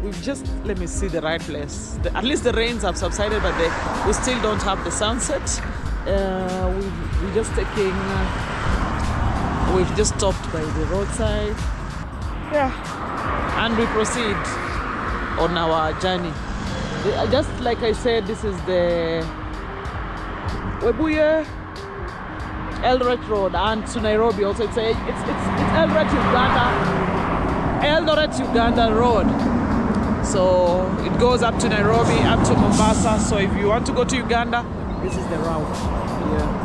we've just, let me see the right place. At least the rains have subsided, but we still don't have the sunset. We're just taking, we've just stopped by the roadside. Yeah, and we proceed on our journey. Just like I said, this is the Webuye Eldoret Road, and to Nairobi also. It's Eldoret Uganda Road. So it goes up to Nairobi, up to Mombasa. So if you want to go to Uganda, this is the route. Yeah.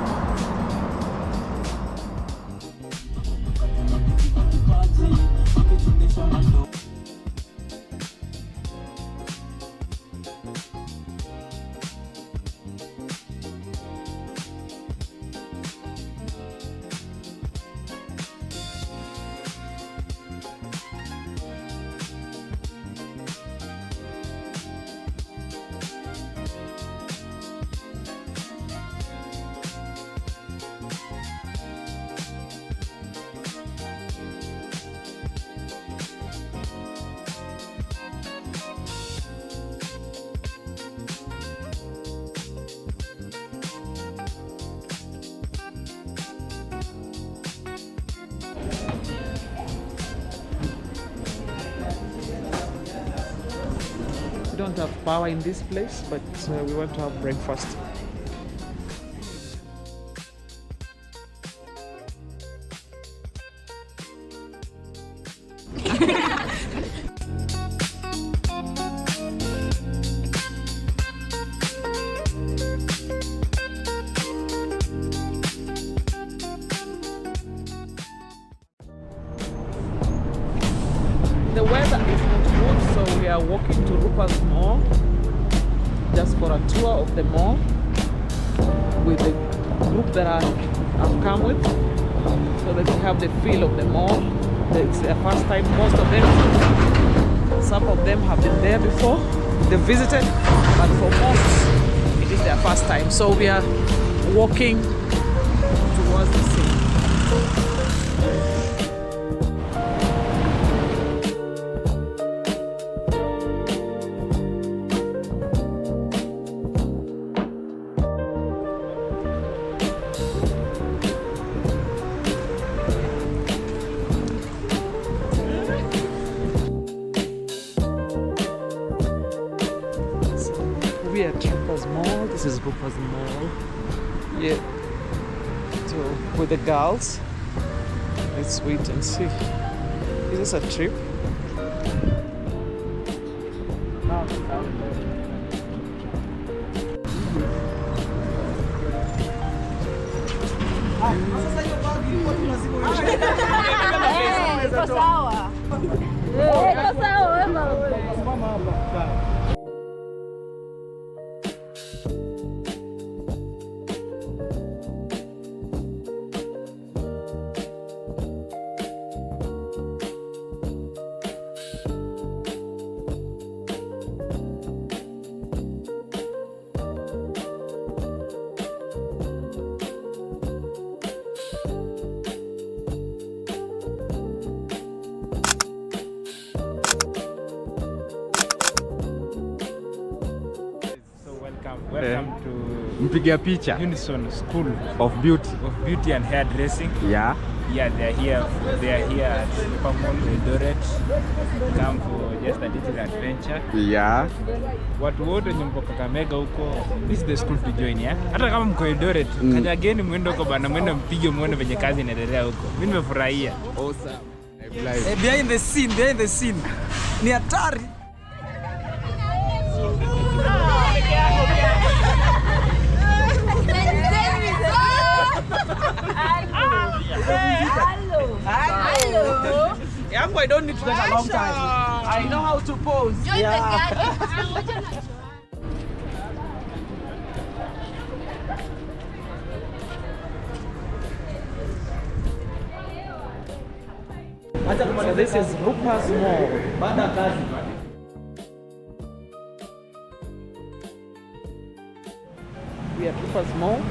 We don't have power in this place, but we want to have breakfast. The weather is not good, so we are walking to Rupert's Mall just for a tour of the mall with the group that I've come with, so that we have the feel of the mall. It's their first time, most of them. Some of them have been there before, they visited, but for most, it is their first time. So we are walking towards the sea. We are at Rupert's Mall. This is Rupert's Mall. Yeah. So with the girls, let's wait and see. Is this a trip? Welcome to Mpiga picha Unison School of Beauty and Hairdressing. Yeah. Yeah, they are here at Eldoret. Come for just a little adventure. Yeah. Watu wote wenye mko Kakamega huko, this is the school to join, yeah. Hata kama mko Eldoret, kanyageni mwende huko bana, mwende mpige muone venye kazi inaendelea huko. Mimi nimefurahia. Awesome. Behind the scene. Ni hatari. Hello. Yangu, I don't need to take a long time. I know how to pose. Yeah. So this is Rupert's Mall. We are at Rupert's Mall.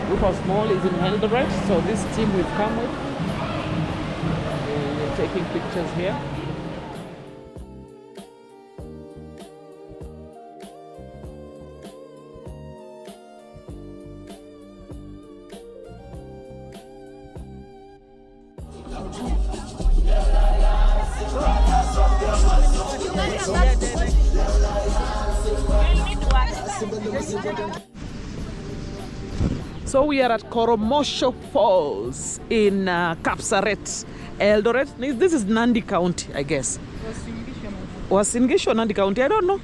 Rupert's Mall is in Eldoret, so this team we've come with, we're taking pictures here. Yes. So we are at Koromosho Falls in Kapsaret, Eldoret. This is Nandi County, I guess. Uasin Gishu or Nandi County? I don't know.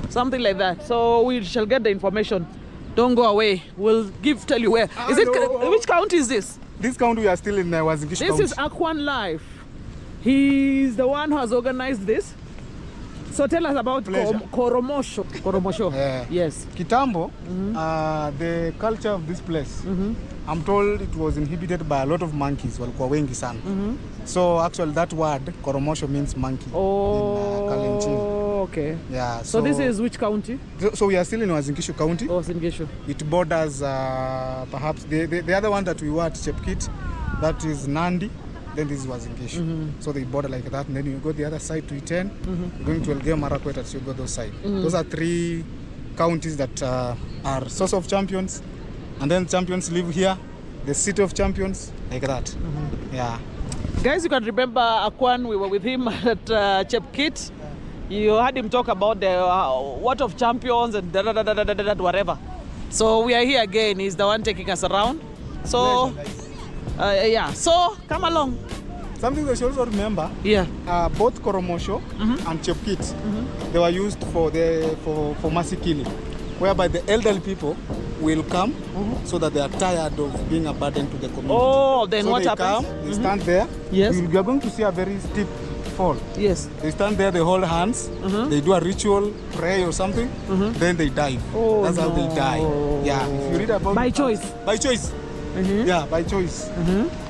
Something like that. So we shall get the information. Don't go away. We'll tell you where. Is it? Which county is this? This county we are still in Uasin Gishu This county. is Aquan Life. He's the one who has organized this. So tell us about Koromosho. Koromosho. Yes. Kitambo, the culture of this place, I'm told it was inhabited by a lot of monkeys. Walikuwa wengi sana. So actually that word Koromosho means monkey in Kalenjin. Okay. Yeah. So this is which county? So we are still in Uasin Gishu county. Uasin Gishu. It borders perhaps the other one that we were at Chepkit, that is Nandi. Then this is Uasin Gishu. So they border like that, and then you go the other side to Iten. You're going to Elgeyo Marakwet, so you go those side. Those are 3 counties that are source of champions, and then champions live here. The city of champions, like that. Yeah. Guys, you can remember Aquan. We were with him at Chepkit. You heard him talk about the what of champions and whatever. So we are here again. He's the one taking us around. So. Yeah, so come along. Something that you also remember, both Koromosho and Chepkit, they were used for mercy killing, whereby the elderly people will come so that they are tired of being a burden to the community. Oh, then so what they happens? Come, they stand there. Yes. You are going to see a very steep fall. Yes. They stand there, they hold hands, they do a ritual, pray or something, then they dive. Oh, that's how they die. Yeah, if you read about by choice. By choice. Yeah, by choice.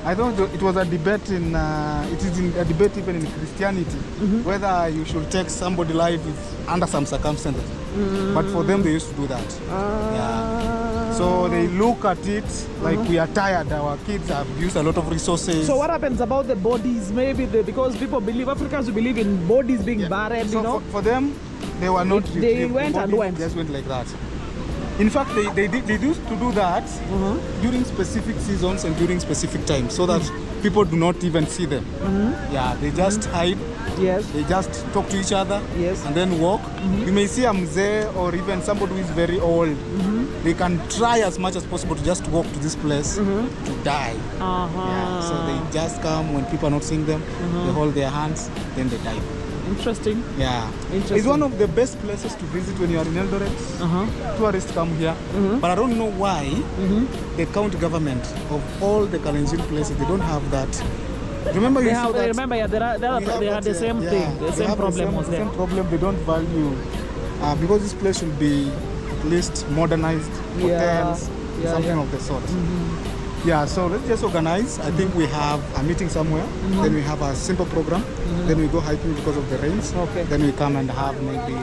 I thought it was a debate in it is a debate even in Christianity whether you should take somebody's life under some circumstances. But for them they used to do that. Yeah. So they look at it like we are tired. Our kids have used a lot of resources. So what happens about the bodies? Maybe because people believe, Africans believe in bodies being buried. So you know. For them, they were not. They went and went. Just went like that. In fact, they used to do that during specific seasons and during specific times, so that people do not even see them. Yeah, they just hide. Yes. They just talk to each other. Yes. And then walk. You may see a mzee or even somebody who is very old. They can try as much as possible to just walk to this place to die. Yeah. So they just come when people are not seeing them. They hold their hands, then they die. Interesting. Yeah. Interesting. It's one of the best places to visit when you are in Eldoret. Tourists come here. But I don't know why the county government of all the Kalenjin places, they don't have that. Remember, they had the same thing. The same problem was there. The same problem. They don't value because this place should be at least modernized, hotels, something of the sort. Yeah, so let's just organize. I think we have a meeting somewhere, then we have a simple program, then we go hiking because of the rains, then we come and have maybe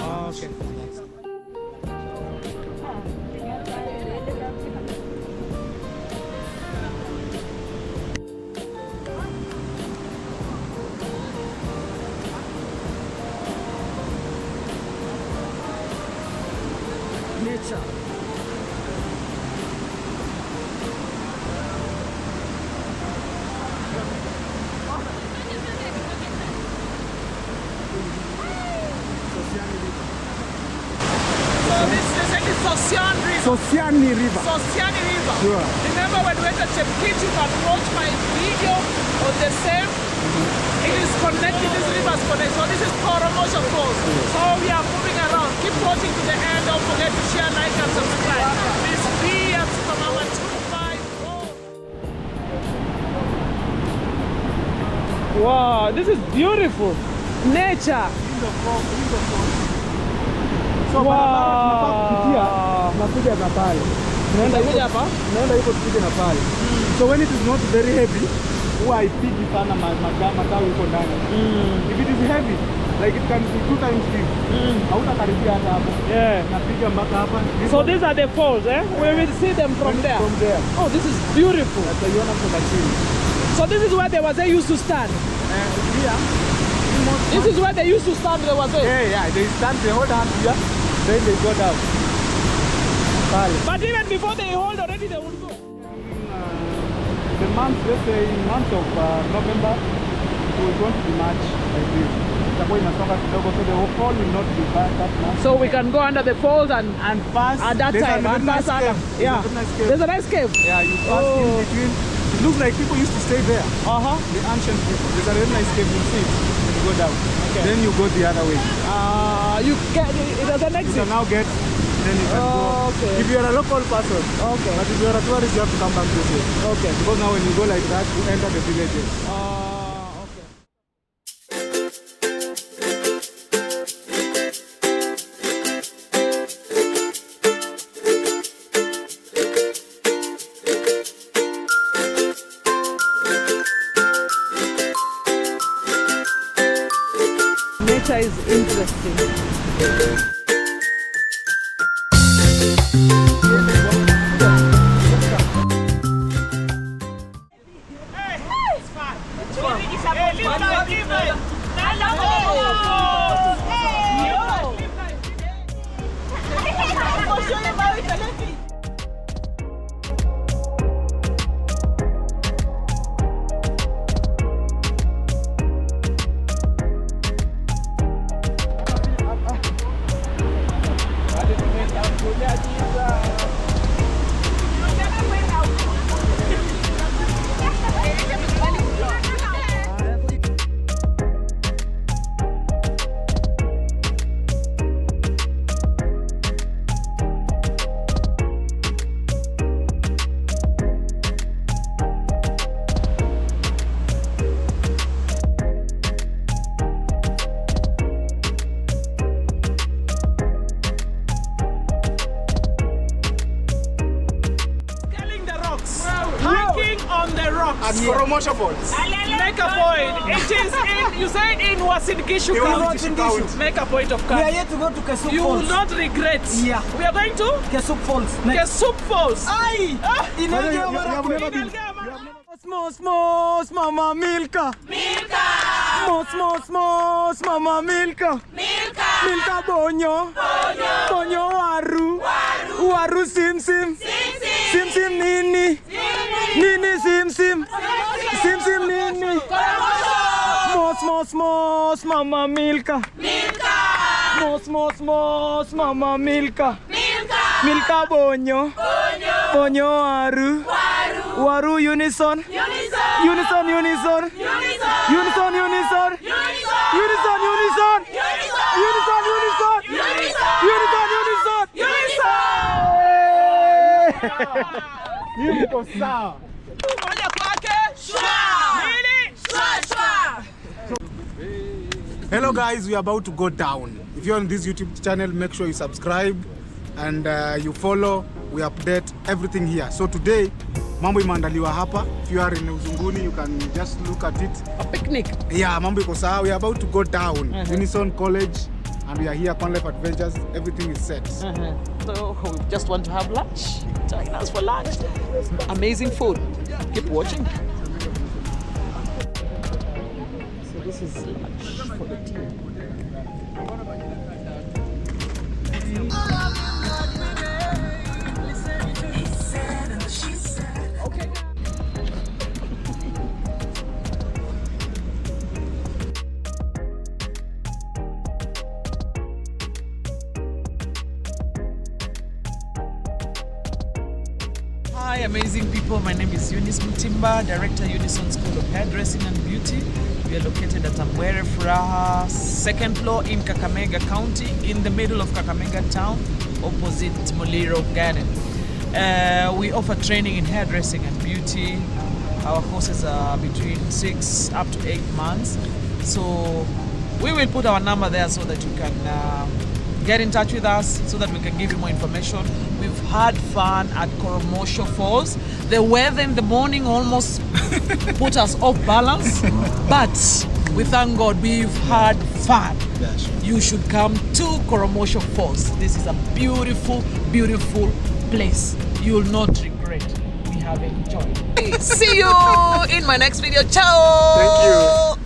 nature. Sosiani River. Sosiani River. Sure. Remember when we went to Chepkit, you can watch my video on the same. It is connected, this river is connected. So this is Koromosho Falls. So we are moving around. Keep watching to the end. Don't forget to share, like, and subscribe. This BS from our 254. Wow, this is beautiful. Nature. So tunakuja na pale. Tunaenda hapa? Tunaenda hivyo tupige na pale. So when it is not very heavy, huwa haipigi sana matawi huko ndani. If it is heavy, like it can be 2 times big. Hautakaribia hata hapo. Napiga mpaka hapa. So these are the falls, eh? We will see them from there. From there. Oh, this is beautiful. Tutaiona kutoka chini. So this is where they used to stand. Here. This is where they used to stand. They stand. They hold hands here. Then they go down. But even before they hold already, they would go. The month, let's say in month of November, it won't be much like this. Itakuwa inasonga kidogo, so the whole fall will not be bad that much. So we can go under the falls and pass at that time and pass under. Yeah. There's a nice cave. Yeah, you pass in between. It looks like people used to stay there. The ancient people. There's a very nice cave, you'll see it when you go down. Okay. Then you go the other way. You get it doesn't exit. You can now get, then you can go. Okay. If you're a local person. Okay. But if you're a tourist, you have to come back this way. Okay. Because now when you go like that, you enter the villages. Okay. Nature is interesting. At Koromosho Falls. Make a point. It is in, you said in Wasingishu County. Make a point of We are Kano. here to go to Kesup You will Falls. not regret. Yeah. We are going to Kesup Falls. Kesup Falls. Aye! Mos, mama Milka. Milka! Mos, mama Milka. Milka! Milka bonyo. Bonyo waru. Waru sim. Sim nini. Nini sim. Sim nini. Mos, mama Milka. Milka! Mos, mama Milka. Milka! Milka bonyo. Bonyo waru. Waru Unison. Unison. Niko sawa. Hello guys, we are about to go down. If you're on this YouTube channel, make sure you subscribe and you follow. We update everything here. So today, mambo imeandaliwa hapa. If you are in Uzunguni, you can just look at it. A picnic. Yeah, mambo iko sawa. We are about to go down. Unison College, and we are here, Con Life Adventures. Everything is set. So we just want to have lunch. Join us for lunch. Amazing food. Keep watching. So this is lunch for the team. Hi amazing people, my name is Eunice Mutimba, Director Unison School of Hairdressing and Beauty. We are located at Amwere Furaha, second floor in Kakamega County, in the middle of Kakamega town, opposite Muliro Garden. We offer training in hairdressing and beauty. Our courses are between 6 up to 8 months. So we will put our number there so that you can get in touch with us so that we can give you more information. We've had fun at Koromosho Falls. The weather in the morning almost put us off balance, but we thank God we've had fun. You should come to Koromosho Falls. This is a beautiful, beautiful place. You'll not regret. We have enjoyed. See you in my next video. Ciao. Thank you.